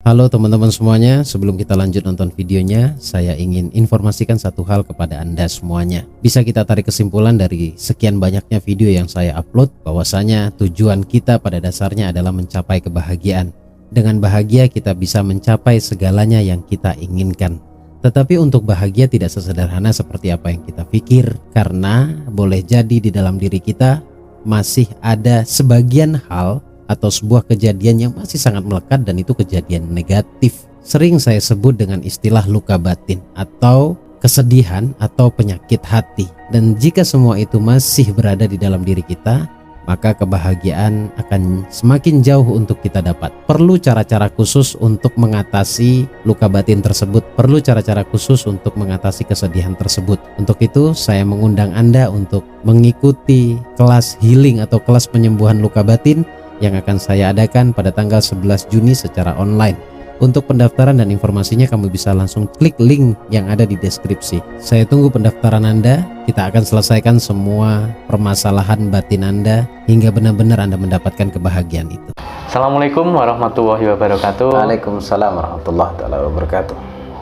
Halo teman-teman semuanya, sebelum kita lanjut nonton videonya, saya ingin informasikan satu hal kepada Anda semuanya. Bisa kita tarik kesimpulan dari sekian banyaknya video yang saya upload, bahwasanya tujuan kita pada dasarnya adalah mencapai kebahagiaan. Dengan bahagia kita bisa mencapai segalanya yang kita inginkan. Tetapi untuk bahagia tidak sesederhana seperti apa yang kita pikir, karena boleh jadi di dalam diri kita masih ada sebagian hal atau sebuah kejadian yang masih sangat melekat, dan itu kejadian negatif. Sering saya sebut dengan istilah luka batin atau kesedihan atau penyakit hati. Dan jika semua itu masih berada di dalam diri kita, maka kebahagiaan akan semakin jauh untuk kita dapat. Perlu cara-cara khusus untuk mengatasi luka batin tersebut. Perlu cara-cara khusus untuk mengatasi kesedihan tersebut. Untuk itu saya mengundang Anda untuk mengikuti kelas healing atau kelas penyembuhan luka batin yang akan saya adakan pada tanggal 11 Juni secara online. Untuk pendaftaran dan informasinya kamu bisa langsung klik link yang ada di deskripsi. Saya tunggu pendaftaran Anda. Kita akan selesaikan semua permasalahan batin Anda hingga benar-benar Anda mendapatkan kebahagiaan itu. Assalamualaikum warahmatullahi wabarakatuh. Waalaikumsalam warahmatullahi wabarakatuh.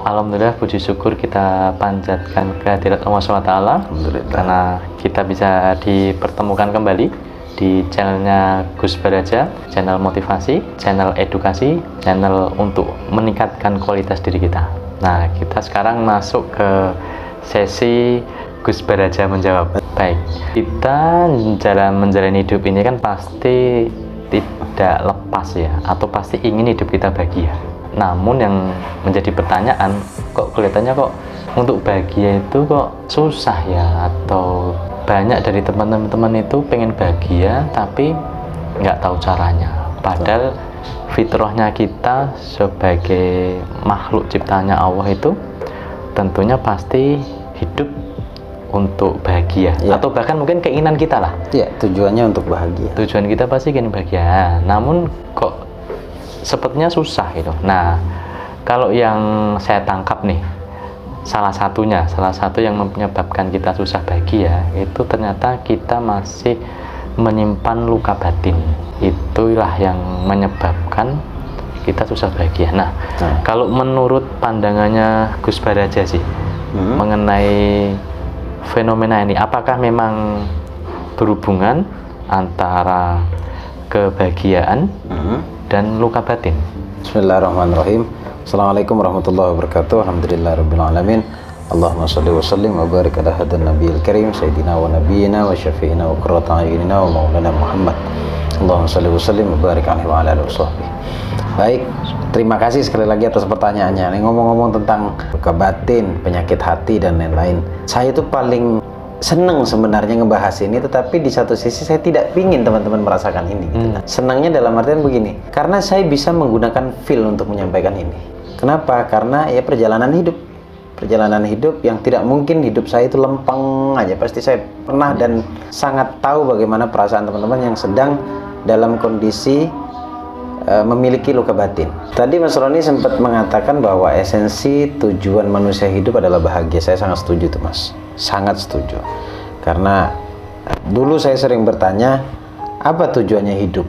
Alhamdulillah, puji syukur kita panjatkan kehadirat Allah SWT. Alhamdulillah. Karena kita bisa dipertemukan kembali di channelnya Gus Baraja, channel motivasi, channel edukasi, channel untuk meningkatkan kualitas diri kita. Nah, kita sekarang masuk ke sesi Gus Baraja menjawab. Baik, kita dalam menjalani hidup ini kan pasti tidak lepas ya, atau pasti ingin hidup kita bahagia. Namun yang menjadi pertanyaan, kok kelihatannya kok untuk bahagia itu kok susah ya, atau banyak dari teman-teman itu pengen bahagia tapi nggak tahu caranya. Padahal fitrahnya kita sebagai makhluk ciptaannya Allah itu tentunya pasti hidup untuk bahagia ya. Atau bahkan mungkin keinginan kita lah ya, tujuannya untuk bahagia. Tujuan kita pasti ingin bahagia, namun kok sepertinya susah gitu. Nah, kalau yang saya tangkap nih, salah satu yang menyebabkan kita susah bahagia itu ternyata kita masih menyimpan luka batin. Itulah yang menyebabkan kita susah bahagia. Nah, kalau menurut pandangannya Gus Baraja sih mengenai fenomena ini, apakah memang berhubungan antara kebahagiaan dan luka batin? Bismillahirrahmanirrahim. Assalamualaikum warahmatullahi wabarakatuh. Alhamdulillahirabbil alamin. Allahumma shalli wa sallim wa barik ala hadan nabiyil karim sayyidina wa nabiyyina wa syafi'ina wa qurrata a'yunina wa maulana Muhammad. Allahumma shalli wa sallim wa barik alaihi wa ala alihi washabbihi. Baik, terima kasih sekali lagi atas pertanyaannya. Ini ngomong-ngomong tentang luka batin, penyakit hati dan lain-lain. Saya itu paling seneng sebenarnya ngebahas ini, tetapi di satu sisi saya tidak pingin teman-teman merasakan ini gitu. Senangnya dalam artian begini, karena saya bisa menggunakan feel untuk menyampaikan ini. Kenapa? Karena ya perjalanan hidup yang tidak mungkin hidup saya itu lempeng aja. Pasti saya pernah dan sangat tahu bagaimana perasaan teman-teman yang sedang dalam kondisi memiliki luka batin. Tadi Mas Roni sempat mengatakan bahwa esensi tujuan manusia hidup adalah bahagia. Saya sangat setuju tuh Mas, sangat setuju. Karena dulu saya sering bertanya, apa tujuannya hidup?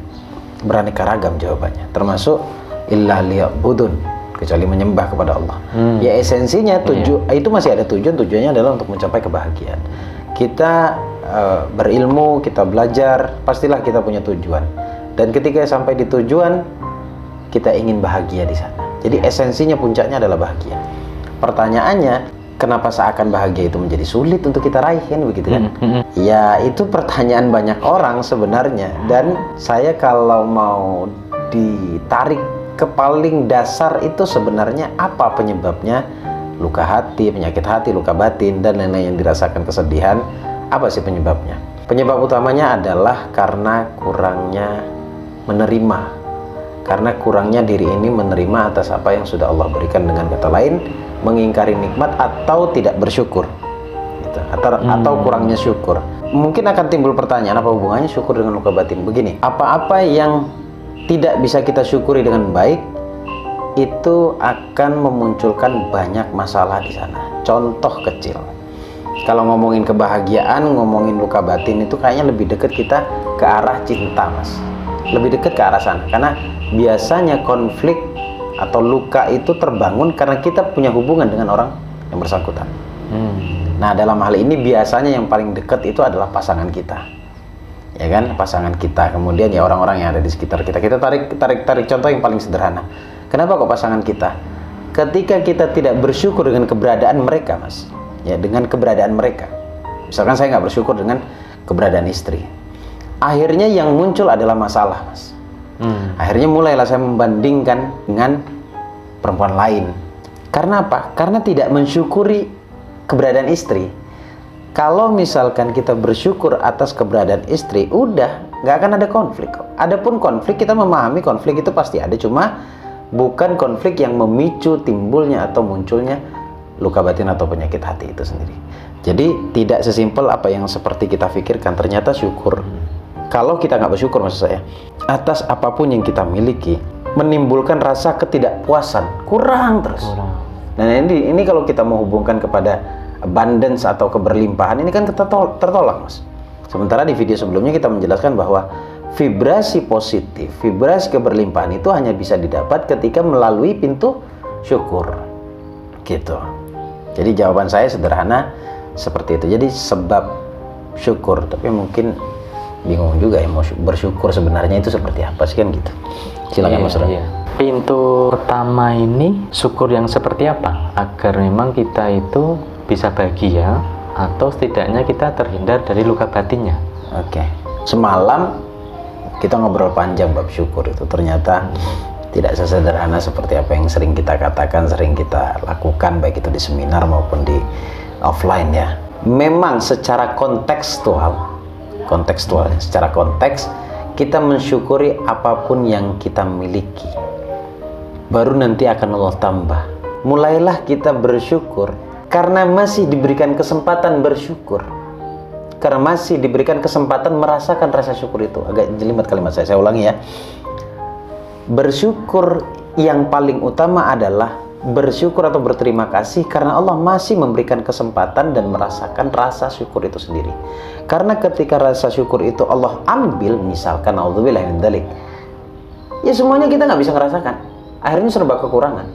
Beraneka ragam jawabannya, termasuk illa liya'budun, kecuali menyembah kepada Allah. Ya esensinya itu masih ada tujuannya adalah untuk mencapai kebahagiaan. Kita berilmu, kita belajar, pastilah kita punya tujuan. Dan ketika sampai di tujuan, kita ingin bahagia di sana. Jadi esensinya, puncaknya adalah bahagia. Pertanyaannya, kenapa seakan bahagia itu menjadi sulit untuk kita raih, kan begitu kan? Ya itu pertanyaan banyak orang sebenarnya. Dan saya kalau mau ditarik ke paling dasar itu sebenarnya apa penyebabnya luka hati, penyakit hati, luka batin, dan lain-lain yang dirasakan kesedihan, apa sih penyebabnya? Penyebab utamanya adalah karena kurangnya menerima, karena kurangnya diri ini menerima atas apa yang sudah Allah berikan. Dengan kata lain, mengingkari nikmat atau tidak bersyukur gitu. Atau kurangnya syukur. Mungkin akan timbul pertanyaan, apa hubungannya syukur dengan luka batin? Begini, apa-apa yang tidak bisa kita syukuri dengan baik itu akan memunculkan banyak masalah di sana. Contoh kecil, kalau ngomongin kebahagiaan, ngomongin luka batin itu kayaknya lebih dekat kita ke arah cinta Mas, lebih dekat ke arah sana. Karena biasanya konflik atau luka itu terbangun karena kita punya hubungan dengan orang yang bersangkutan. Nah, dalam hal ini biasanya yang paling dekat itu adalah pasangan kita, ya kan, pasangan kita. Kemudian ya orang-orang yang ada di sekitar kita. Kita tarik contoh yang paling sederhana. Kenapa kok pasangan kita? Ketika kita tidak bersyukur dengan keberadaan mereka, Mas, ya, dengan keberadaan mereka. Misalkan saya nggak bersyukur dengan keberadaan istri, akhirnya yang muncul adalah masalah, Mas. Akhirnya mulailah saya membandingkan dengan perempuan lain. Karena apa? Karena tidak mensyukuri keberadaan istri. Kalau misalkan kita bersyukur atas keberadaan istri, udah nggak akan ada konflik. Adapun konflik, kita memahami konflik itu pasti ada, cuma bukan konflik yang memicu timbulnya atau munculnya luka batin atau penyakit hati itu sendiri. Jadi tidak sesimpel apa yang seperti kita pikirkan. Ternyata syukur, kalau kita nggak bersyukur, maksud saya, atas apapun yang kita miliki, menimbulkan rasa ketidakpuasan, kurang terus. Nah, ini kalau kita mau hubungkan kepada abundance atau keberlimpahan, ini kan tertolak, Mas. Sementara di video sebelumnya kita menjelaskan bahwa vibrasi positif, vibrasi keberlimpahan itu hanya bisa didapat ketika melalui pintu syukur, gitu. Jadi jawaban saya sederhana seperti itu. Jadi sebab syukur, tapi mungkin bingung juga ya mau bersyukur sebenarnya itu seperti apa sih, kan gitu. Silakan, Mas Ron. Pintu pertama ini syukur yang seperti apa agar memang kita itu bisa bahagia atau setidaknya kita terhindar dari luka batinnya. Oke. Semalam kita ngobrol panjang bab syukur itu, ternyata tidak sesederhana seperti apa yang sering kita katakan, sering kita lakukan, baik itu di seminar maupun di offline ya. Memang secara kontekstual, secara konteks kita mensyukuri apapun yang kita miliki, baru nanti akan Allah tambah. Mulailah kita bersyukur karena masih diberikan kesempatan bersyukur, karena masih diberikan kesempatan merasakan rasa syukur itu. Agak jelimet kalimat saya ulangi ya. Bersyukur yang paling utama adalah bersyukur atau berterima kasih karena Allah masih memberikan kesempatan dan merasakan rasa syukur itu sendiri. Karena ketika rasa syukur itu Allah ambil, misalkan auzubillah min dzalik, ya semuanya kita nggak bisa ngerasakan. Akhirnya serba kekurangan.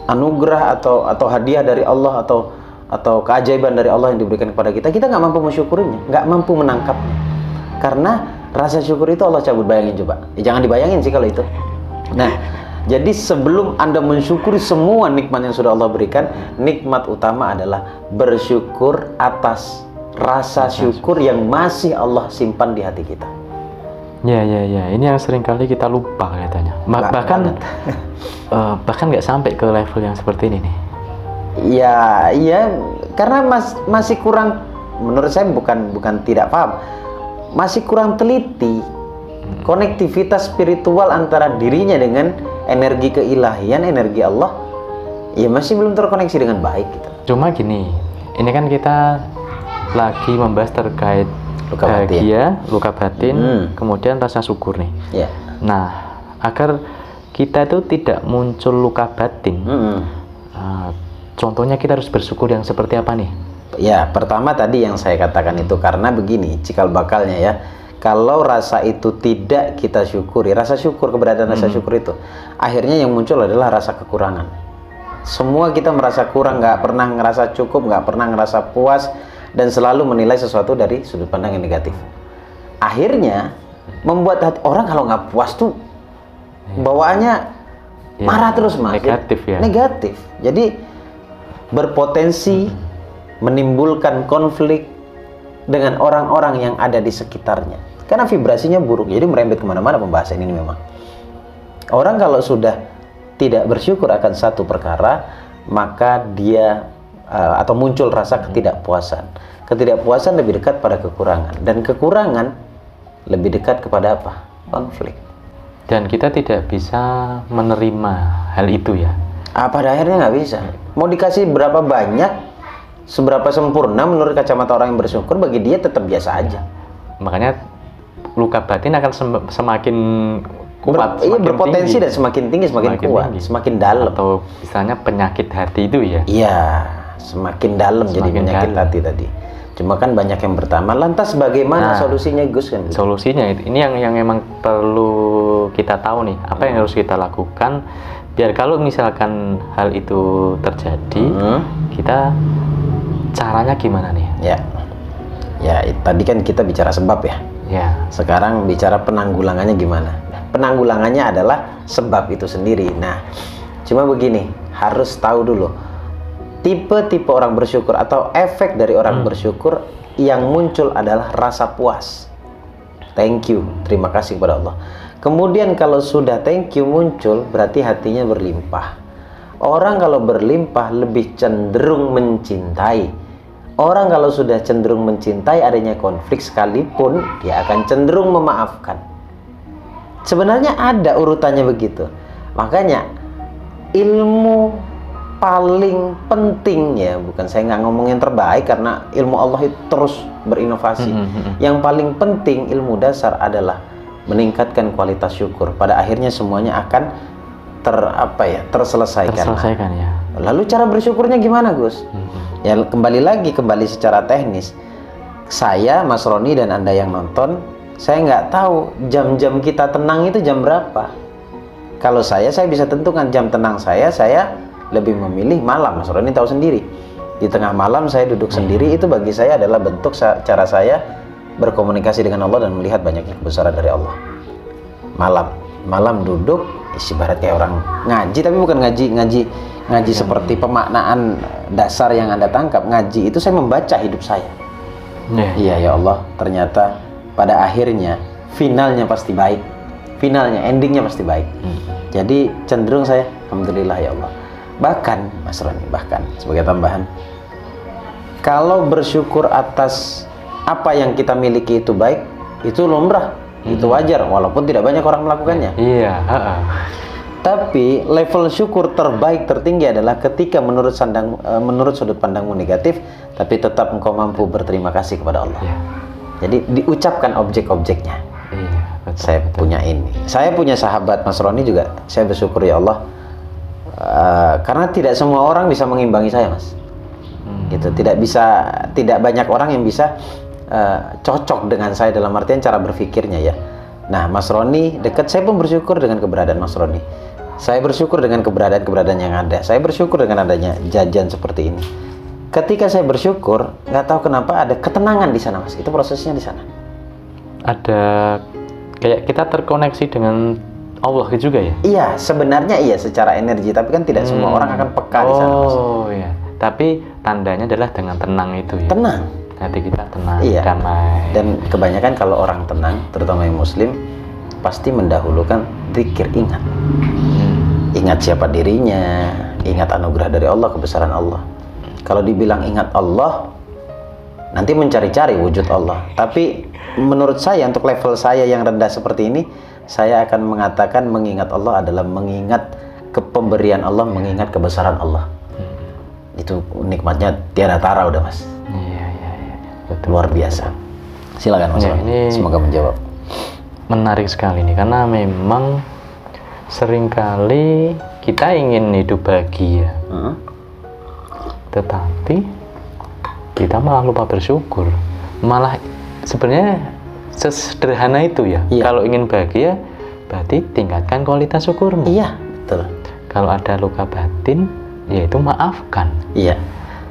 Anugerah atau hadiah dari Allah atau keajaiban dari Allah yang diberikan kepada kita, kita nggak mampu mensyukurinya, nggak mampu menangkapnya. Karena rasa syukur itu Allah cabut. Bayangin coba, ya, jangan dibayangin sih kalau itu. Nah, jadi sebelum Anda mensyukuri semua nikmat yang sudah Allah berikan, nikmat utama adalah bersyukur atas rasa syukur yang masih Allah simpan di hati kita. Ya. Ini yang sering kali kita lupa kelihatannya. Bahkan nggak sampai ke level yang seperti ini nih. Ya, karena masih kurang, menurut saya bukan tidak paham, masih kurang teliti konektivitas spiritual antara dirinya dengan energi keilahian, energi Allah. Ya masih belum terkoneksi dengan baik gitu. Cuma gini, ini kan kita lagi membahas terkait luka bahagia, luka batin, kemudian rasa syukur nih. Ya. Nah, agar kita itu tidak muncul luka batin, contohnya kita harus bersyukur yang seperti apa nih? Ya, pertama tadi yang saya katakan itu, karena begini cikal bakalnya ya. Kalau rasa itu tidak kita syukuri, rasa syukur, keberadaan rasa syukur itu, akhirnya yang muncul adalah rasa kekurangan. Semua kita merasa kurang, nggak pernah ngerasa cukup, nggak pernah ngerasa puas, dan selalu menilai sesuatu dari sudut pandang yang negatif. Akhirnya membuat hati orang kalau nggak puas tuh bawaannya marah terus, Mas. Negatif ya. Negatif. Jadi berpotensi menimbulkan konflik dengan orang-orang yang ada di sekitarnya. Karena vibrasinya buruk, jadi merembet kemana-mana pembahasan ini memang. Orang kalau sudah tidak bersyukur akan satu perkara, maka dia atau muncul rasa ketidakpuasan. Ketidakpuasan lebih dekat pada kekurangan, dan kekurangan lebih dekat kepada apa? Konflik. Dan kita tidak bisa menerima hal itu ya. Pada akhirnya nggak bisa. Mau dikasih berapa banyak, seberapa sempurna menurut kacamata orang yang bersyukur, bagi dia tetap biasa aja. Makanya luka batin akan semakin kuat, iya, berpotensi tinggi. Dan semakin tinggi, semakin kuat, tinggi. Semakin dalam. Atau misalnya penyakit hati itu ya. Iya, semakin dalam jadi penyakit hati tadi. Cuma kan banyak yang bertanya, lantas bagaimana solusinya, Gus? Kan? Solusinya ini yang emang perlu kita tahu nih, apa yang harus kita lakukan biar kalau misalkan hal itu terjadi, kita caranya gimana nih? Ya, tadi kan kita bicara sebab ya. Ya. Sekarang bicara penanggulangannya gimana? Penanggulangannya adalah sebab itu sendiri. Nah, cuma begini, harus tahu dulu tipe-tipe orang bersyukur atau efek dari orang bersyukur yang muncul adalah rasa puas. Thank you, terima kasih kepada Allah. Kemudian kalau sudah thank you muncul, berarti hatinya berlimpah. Orang kalau berlimpah lebih cenderung mencintai. Orang kalau sudah cenderung mencintai, adanya konflik sekalipun, dia akan cenderung memaafkan. Sebenarnya ada urutannya begitu. Makanya ilmu paling penting ya, bukan saya nggak ngomong yang terbaik karena ilmu Allah itu terus berinovasi. Yang paling penting ilmu dasar adalah meningkatkan kualitas syukur. Pada akhirnya semuanya akan terselesaikan. Ya. Lalu cara bersyukurnya gimana, Gus? Ya kembali secara teknis. Saya, Mas Roni dan Anda yang nonton, saya nggak tahu jam-jam kita tenang itu jam berapa. Kalau saya bisa tentukan jam tenang saya lebih memilih malam. Mas Roni tahu sendiri. Di tengah malam saya duduk sendiri, itu bagi saya adalah bentuk cara saya berkomunikasi dengan Allah dan melihat banyaknya kebesaran dari Allah. Malam duduk, ibarat kayak orang ngaji, tapi bukan ngaji seperti pemaknaan dasar yang Anda tangkap. Ngaji itu saya membaca hidup saya. Iya ya Allah, ternyata pada akhirnya finalnya pasti baik. Endingnya pasti baik. Jadi cenderung saya, alhamdulillah ya Allah. Bahkan Mas Roni, sebagai tambahan, kalau bersyukur atas apa yang kita miliki itu baik, itu lumrah, itu wajar, walaupun tidak banyak orang melakukannya. Iya. Tapi level syukur terbaik tertinggi adalah ketika menurut sudut pandangmu negatif, tapi tetap engkau mampu berterima kasih kepada Allah. Iya. Jadi diucapkan objek-objeknya. Iya, Saya punya ini. Saya punya sahabat Mas Roni juga. Saya bersyukur ya Allah, karena tidak semua orang bisa mengimbangi saya, Mas. Gitu. Tidak banyak orang yang bisa cocok dengan saya dalam artian cara berpikirnya ya. Nah, Mas Roni dekat, saya pun bersyukur dengan keberadaan Mas Roni. Saya bersyukur dengan keberadaan yang ada. Saya bersyukur dengan adanya jajan seperti ini. Ketika saya bersyukur, nggak tahu kenapa ada ketenangan di sana, Mas. Itu prosesnya di sana. Ada kayak kita terkoneksi dengan Allah juga ya? Iya, sebenarnya iya secara energi, tapi kan tidak semua orang akan peka di sana, Mas. Oh iya. Tapi tandanya adalah dengan tenang itu ya. Tenang. Hati kita tenang, iya. Damai. Dan kebanyakan kalau orang tenang, terutama yang muslim, pasti mendahulukan zikir, ingat. Ingat siapa dirinya, ingat anugerah dari Allah, kebesaran Allah. Kalau dibilang ingat Allah, nanti mencari-cari wujud Allah. Tapi menurut saya, untuk level saya yang rendah seperti ini, saya akan mengatakan mengingat Allah adalah mengingat kepemberian Allah, mengingat kebesaran Allah. Itu nikmatnya tiada tara udah, Mas. Iya. Betul. Luar biasa. Silakan Mas. Ini semoga menjawab. Menarik sekali nih, karena memang seringkali kita ingin hidup bahagia, tetapi kita malah lupa bersyukur. Malah sebenarnya sesederhana itu ya. Iya. Kalau ingin bahagia, berarti tingkatkan kualitas syukurmu. Iya, betul. Kalau ada luka batin, yaitu maafkan. Iya.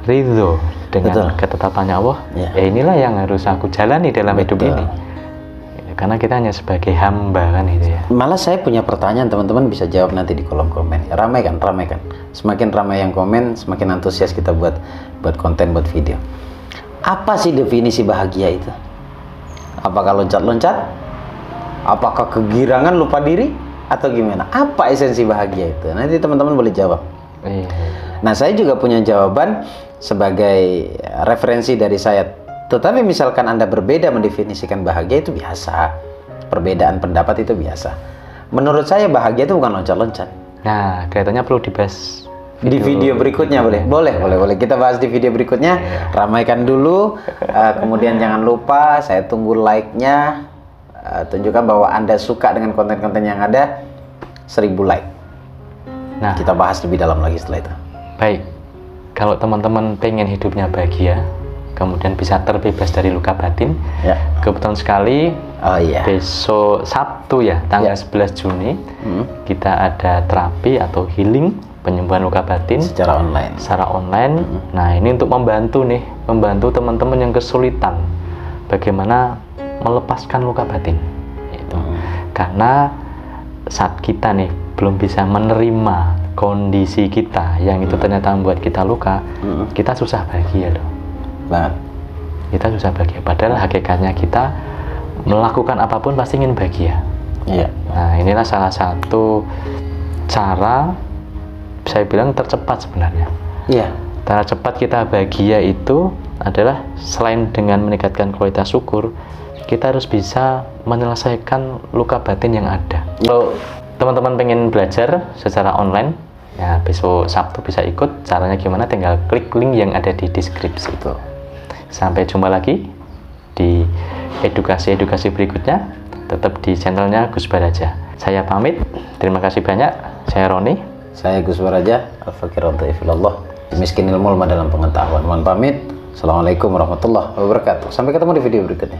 Ridho dengan betul. ketetapannya Allah. Iya. Inilah yang harus aku jalani dalam hidup ini. Karena kita hanya sebagai hamba kan itu ya. Malah saya punya pertanyaan, teman-teman bisa jawab nanti di kolom komen. Ramai kan? Semakin ramai yang komen, semakin antusias kita buat konten, buat video. Apa sih definisi bahagia itu? Apakah loncat-loncat? Apakah kegirangan, lupa diri? Atau gimana? Apa esensi bahagia itu? Nanti teman-teman boleh jawab. Iya. Nah, saya juga punya jawaban sebagai referensi dari saya. Tetapi misalkan Anda berbeda mendefinisikan bahagia, itu biasa. Perbedaan pendapat itu biasa. Menurut saya bahagia itu bukan loncat-loncat. Nah, kelihatannya perlu dibahas di video berikutnya. Boleh. Kita bahas di video berikutnya. Ramaikan dulu. Kemudian jangan lupa, saya tunggu like-nya. Tunjukkan bahwa Anda suka dengan konten-konten yang ada. 1000 like. Nah, kita bahas lebih dalam lagi setelah itu. Baik. Kalau teman-teman pengen hidupnya bahagia, kemudian bisa terbebas dari luka batin. Ya. Kebetulan sekali Oh iya. besok Sabtu ya, tanggal 11 Juni kita ada terapi atau healing penyembuhan luka batin Secara online. secara online. Nah, ini untuk membantu teman-teman yang kesulitan bagaimana melepaskan luka batin. Itu. Karena saat kita nih belum bisa menerima kondisi kita yang itu ternyata membuat kita luka, kita susah bahagia loh. Banget. Kita susah bahagia, padahal hakikatnya kita melakukan apapun pasti ingin bahagia. Iya. Nah, inilah salah satu cara saya bilang tercepat sebenarnya. Iya. Cara cepat kita bahagia itu adalah selain dengan meningkatkan kualitas syukur, kita harus bisa menyelesaikan luka batin yang ada. Kalau teman-teman pengen belajar secara online, ya besok Sabtu bisa ikut. Caranya gimana? Tinggal klik link yang ada di deskripsi. Betul. Sampai jumpa lagi di edukasi-edukasi berikutnya, tetap di channelnya Gus Baraja. Saya pamit, terima kasih banyak. Saya Roni. Saya Gus Baraja, Al-Fakir Al-Dhaifillallah, miskin ilmu lemah dalam pengetahuan. Mohon pamit. Assalamualaikum warahmatullahi wabarakatuh. Sampai ketemu di video berikutnya.